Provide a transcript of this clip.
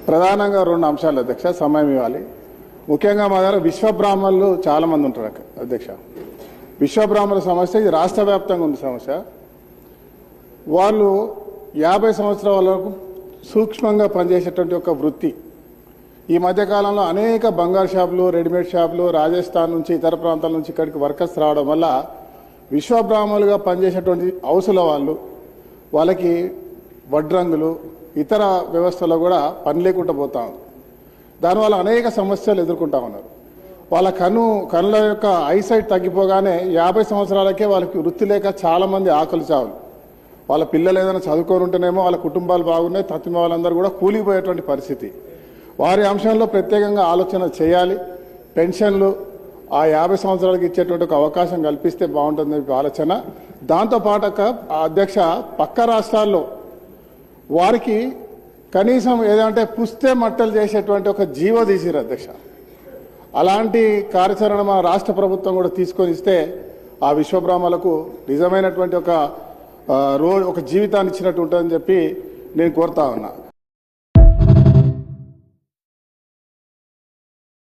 ప్రధానంగా రెండు అంశాలు అధ్యక్ష, సమయం ఇవ్వాలి. ముఖ్యంగా మా దగ్గర విశ్వబ్రాహ్మణులు చాలా మంది ఉంటారు అధ్యక్ష. విశ్వబ్రాహ్మణుల సమస్య ఇది రాష్ట్ర వ్యాప్తంగా ఉంది సమస్య. వాళ్ళు 50 సంవత్సరాల వరకు సూక్ష్మంగా పనిచేసేటువంటి ఒక వృత్తి. ఈ మధ్యకాలంలో అనేక బంగారు షాపులు, రెడీమేడ్ షాపులు, రాజస్థాన్ నుంచి ఇతర ప్రాంతాల నుంచి ఇక్కడికి వర్కర్స్ రావడం వల్ల విశ్వబ్రాహ్మణులుగా పనిచేసేటువంటి హౌసుల వాళ్ళకి వడ్రంగులు ఇతర వ్యవస్థలో కూడా పని లేకుండా పోతా ఉంది. దానివల్ల అనేక సమస్యలు ఎదుర్కొంటా ఉన్నారు. వాళ్ళ కళ్ళ యొక్క ఐసైట్ తగ్గిపోగానే 50 సంవత్సరాలకే వాళ్ళకి వృత్తి లేక చాలామంది ఆకలి చావులు. వాళ్ళ పిల్లలు ఏదైనా చదువుకొని ఉంటేనేమో వాళ్ళ కుటుంబాలు బాగున్నాయి, తత్తిమ వాళ్ళందరూ కూడా కూలిపోయేటువంటి పరిస్థితి. వారి అంశంలో ప్రత్యేకంగా ఆలోచన చేయాలి. పెన్షన్లు ఆ 50 సంవత్సరాలకు ఇచ్చేటువంటి ఒక అవకాశం కల్పిస్తే బాగుంటుంది ఆలోచన. దాంతోపాటు అధ్యక్ష, పక్క రాష్ట్రాల్లో వారికి కనీసం ఏదంటే పుస్తే మట్టలు చేసేటువంటి ఒక జీవో తీసిరు అధ్యక్ష. అలాంటి కార్యాచరణ మన రాష్ట్ర ప్రభుత్వం కూడా తీసుకొని ఇస్తే ఆ విశ్వబ్రాహ్మణులకు నిజమైనటువంటి ఒక జీవితాన్ని ఇచ్చినట్టు ఉంటుందని చెప్పి నేను కోరుతా ఉన్నా.